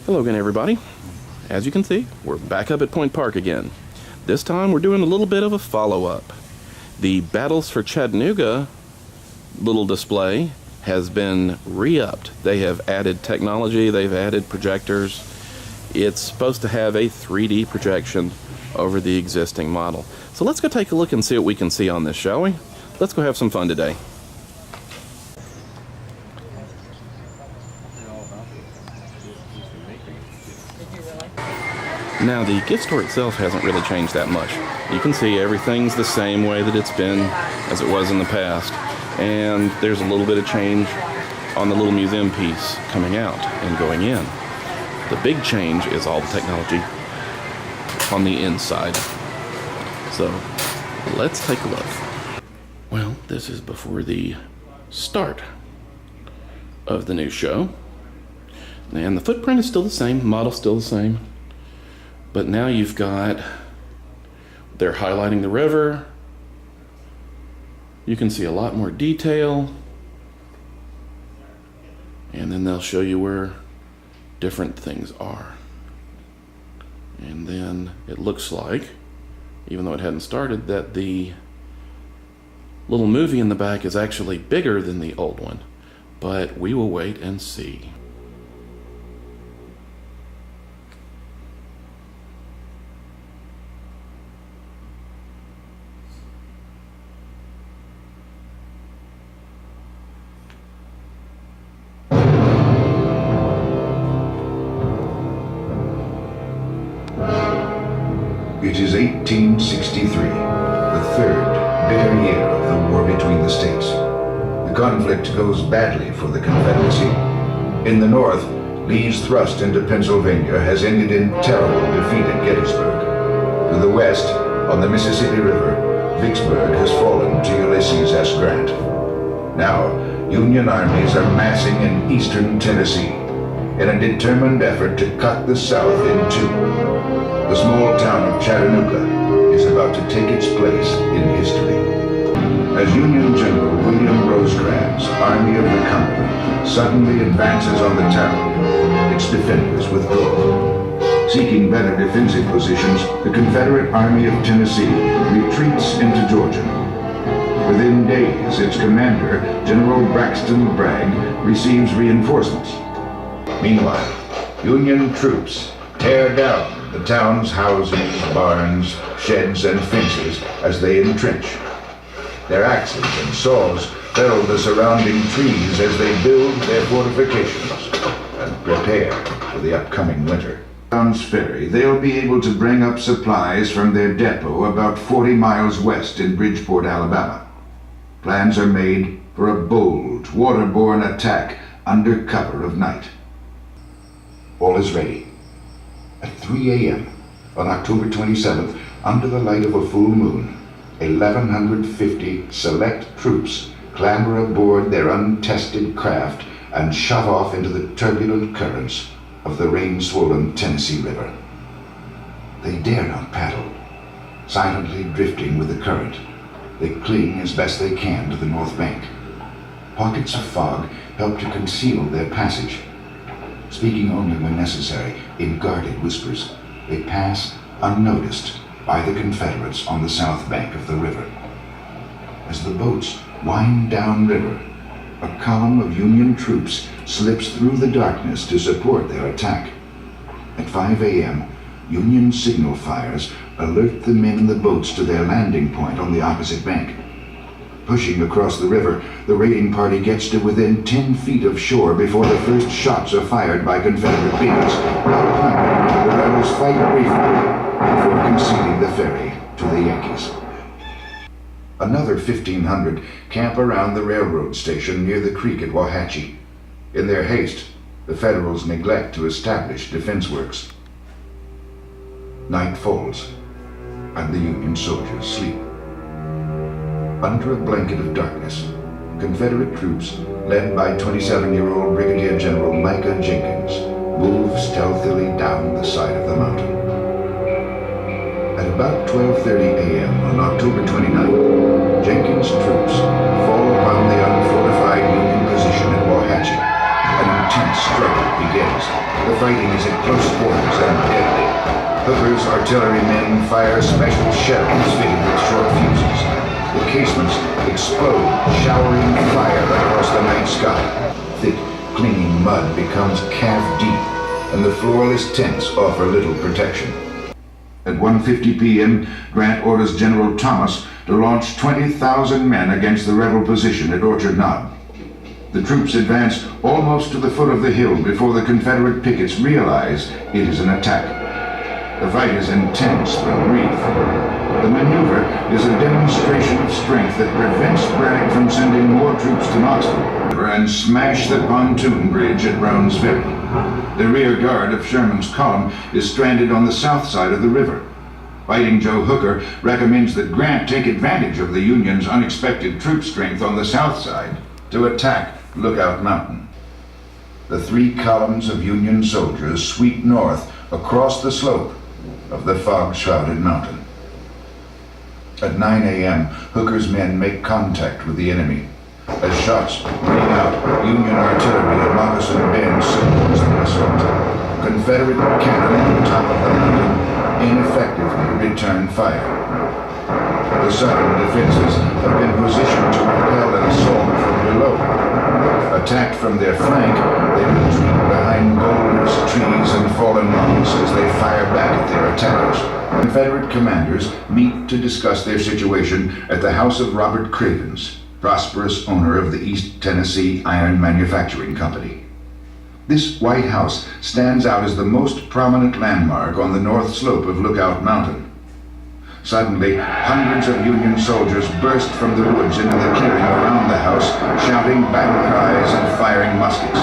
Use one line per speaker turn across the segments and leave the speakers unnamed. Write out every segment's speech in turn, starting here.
Hello again, everybody. As you can see, we're back up at Point Park again. This time we're doing a little bit of a follow-up. The Battles for Chattanooga little display has been re-upped. They have added technology, they've added projectors. It's supposed to have a 3D projection over the existing model. So let's go take a look and see what we can see on this, shall we? Let's go have some fun today. Now, the gift store itself hasn't really changed that much. You can see everything's the same way that it's been as it was in the past. And there's a little bit of change on the little museum piece coming out and going in. The big change is all the technology on the inside. So, let's take a look. Well, this is before the start of the new show. And the footprint is still the same, model's still the same. But now you've got, they're highlighting the river. You can see a lot more detail. And then they'll show you where different things are. And then it looks like, even though it hadn't started, that the little movie in the back is actually bigger than the old one. But we will wait and see.
It is 1863, the third bitter year of the war between the states. The conflict goes badly for the Confederacy. In the north, Lee's thrust into Pennsylvania has ended in terrible defeat at Gettysburg. To the west, on the Mississippi River, Vicksburg has fallen to Ulysses S. Grant. Now, Union armies are massing in eastern Tennessee in a determined effort to cut the South in two. The small town of Chattanooga is about to take its place in history. As Union General William Rosecrans' Army of the Cumberland suddenly advances on the town, its defenders withdraw. Seeking better defensive positions, the Confederate Army of Tennessee retreats into Georgia. Within days, its commander, General Braxton Bragg, receives reinforcements. Meanwhile, Union troops tear down the town's houses, barns, sheds, and fences as they entrench. Their axes and saws fell the surrounding trees as they build their fortifications and prepare for the upcoming winter. Town's ferry, they'll be able to bring up supplies from their depot about 40 miles west in Bridgeport, Alabama. Plans are made for a bold, waterborne attack under cover of night. All is ready. At 3 a.m. on October 27th, under the light of a full moon, 1,150 select troops clamber aboard their untested craft and shove off into the turbulent currents of the rain-swollen Tennessee River. They dare not paddle. Silently drifting with the current, they cling as best they can to the north bank. Pockets of fog help to conceal their passage. Speaking only when necessary, in guarded whispers, they pass unnoticed by the Confederates on the south bank of the river. As the boats wind downriver, a column of Union troops slips through the darkness to support their attack. At 5 a.m., Union signal fires alert the men in the boats to their landing point on the opposite bank. Pushing across the river, the raiding party gets to within 10 feet of shore before the first shots are fired by Confederate pickets. Outnumbered, the rebels fight briefly before conceding the ferry to the Yankees. Another 1,500 camp around the railroad station near the creek at Wauhatchie. In their haste, the Federals neglect to establish defense works. Night falls, and the Union soldiers sleep. Under a blanket of darkness, Confederate troops, led by 27-year-old Brigadier General Micah Jenkins, move stealthily down the side of the mountain. At about 12:30 a.m. on October 29th, Jenkins' troops fall upon the unfortified Union position at Wauhatchie. An intense struggle begins. The fighting is at close quarters and deadly. Hooker's artillerymen fire special shells fitted with short fuses. The casements explode, showering fire across the night sky. Thick, clinging mud becomes calf-deep, and the floorless tents offer little protection. At 1:50 p.m., Grant orders General Thomas to launch 20,000 men against the rebel position at Orchard Knob. The troops advance almost to the foot of the hill before the Confederate pickets realize it is an attack. The fight is intense but brief. The maneuver is a demonstration of strength that prevents Bragg from sending more troops to Knoxville and smash the pontoon bridge at Browns Ferry. The rear guard of Sherman's column is stranded on the south side of the river. Fighting Joe Hooker recommends that Grant take advantage of the Union's unexpected troop strength on the south side to attack Lookout Mountain. The three columns of Union soldiers sweep north across the slope of the fog-shrouded mountain. At 9 a.m., Hooker's men make contact with the enemy. As shots ring out, Union artillery at Moccasin Bend supports the assault. Confederate cannon on top of the mountain ineffectively return fire. The southern defenses have been positioned to repel an assault from below. Attacked from their flank, they retreat behind boulders, trees, and fallen logs as they fire back at their attackers. Confederate commanders meet to discuss their situation at the house of Robert Cravens, prosperous owner of the East Tennessee Iron Manufacturing Company. This White House stands out as the most prominent landmark on the north slope of Lookout Mountain. Suddenly, hundreds of Union soldiers burst from the woods into the clearing around the house, shouting battle cries and firing muskets.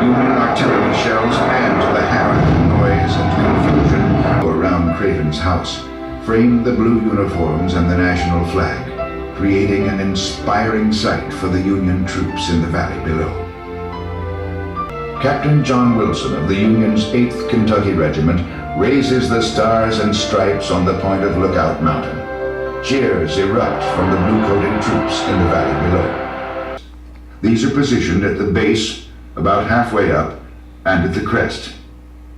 Union artillery shells add to the havoc, noise, and confusion around Craven's house, framed the blue uniforms and the national flag, creating an inspiring sight for the Union troops in the valley below. Captain John Wilson of the Union's 8th Kentucky Regiment raises the stars and stripes on the point of Lookout Mountain. Cheers erupt from the blue-coated troops in the valley below. These are positioned at the base, about halfway up, and at the crest.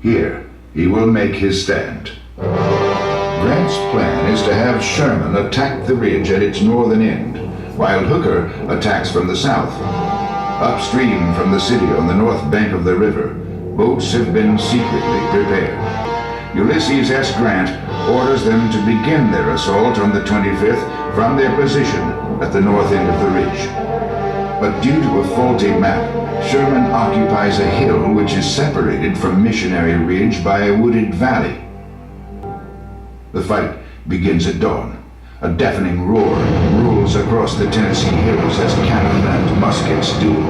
Here, he will make his stand. Grant's plan is to have Sherman attack the ridge at its northern end, while Hooker attacks from the south. Upstream from the city on the north bank of the river, boats have been secretly prepared. Ulysses S. Grant orders them to begin their assault on the 25th from their position at the north end of the ridge. But due to a faulty map, Sherman occupies a hill which is separated from Missionary Ridge by a wooded valley. The fight begins at dawn. A deafening roar rolls across the Tennessee hills as cannon and muskets duel.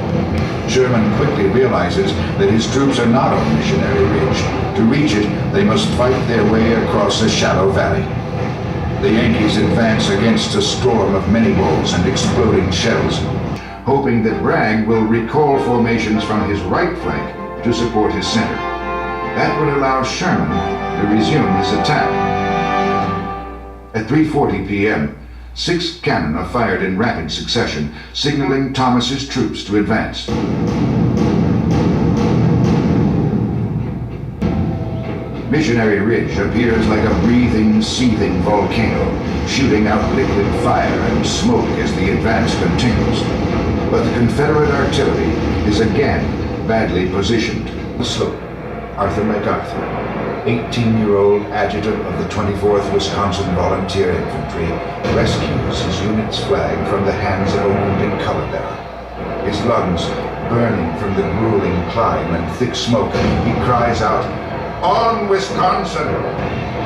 Sherman quickly realizes that his troops are not on Missionary Ridge. To reach it, they must fight their way across a shallow valley. The Yankees advance against a storm of minie balls and exploding shells, hoping that Bragg will recall formations from his right flank to support his center. That would allow Sherman to resume his attack. At 3:40 p.m., 6 cannon are fired in rapid succession, signaling Thomas's troops to advance. Missionary Ridge appears like a breathing, seething volcano, shooting out liquid fire and smoke as the advance continues. But the Confederate artillery is again badly positioned. The slope, Arthur MacArthur, 18-year-old adjutant of the 24th Wisconsin Volunteer Infantry, rescues his unit's flag from the hands of a wounded color bearer. His lungs burning from the grueling climb and thick smoke, he cries out, "On, Wisconsin!"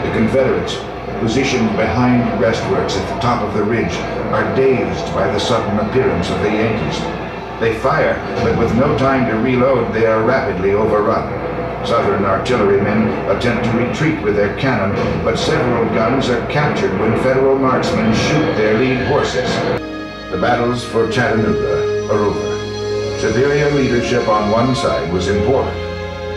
The Confederates, positioned behind breastworks at the top of the ridge, are dazed by the sudden appearance of the Yankees. They fire, but with no time to reload, they are rapidly overrun. Southern artillerymen attempt to retreat with their cannon, but several guns are captured when Federal marksmen shoot their lead horses. The battles for Chattanooga are over. Superior leadership on one side was important,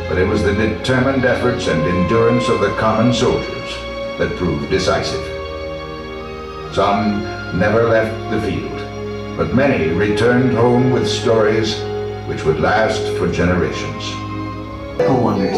but it was the determined efforts and endurance of the common soldiers that proved decisive. Some never left the field, but many returned home with stories which would last for generations.
Wonders.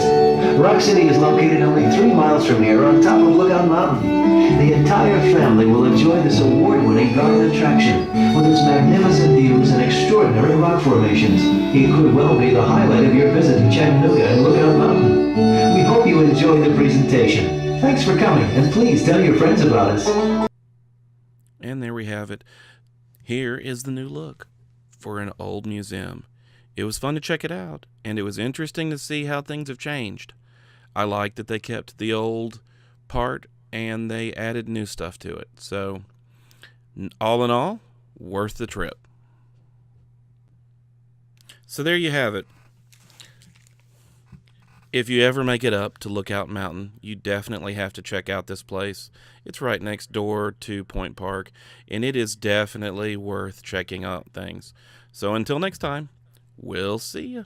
Rock City is located only 3 miles from here on top of Lookout Mountain. The entire family will enjoy this award-winning garden attraction with its magnificent views and extraordinary rock formations. It could well be the highlight of your visit to Chattanooga and Lookout Mountain. We hope you enjoyed the presentation. Thanks for coming, and please tell your friends about us.
And there we have it. Here is the new look for an old museum. It was fun to check it out, and it was interesting to see how things have changed. I like that they kept the old part and they added new stuff to it. So, all in all, worth the trip. So there you have it. If you ever make it up to Lookout Mountain, you definitely have to check out this place. It's right next door to Point Park, and it is definitely worth checking out things. So until next time, we'll see you.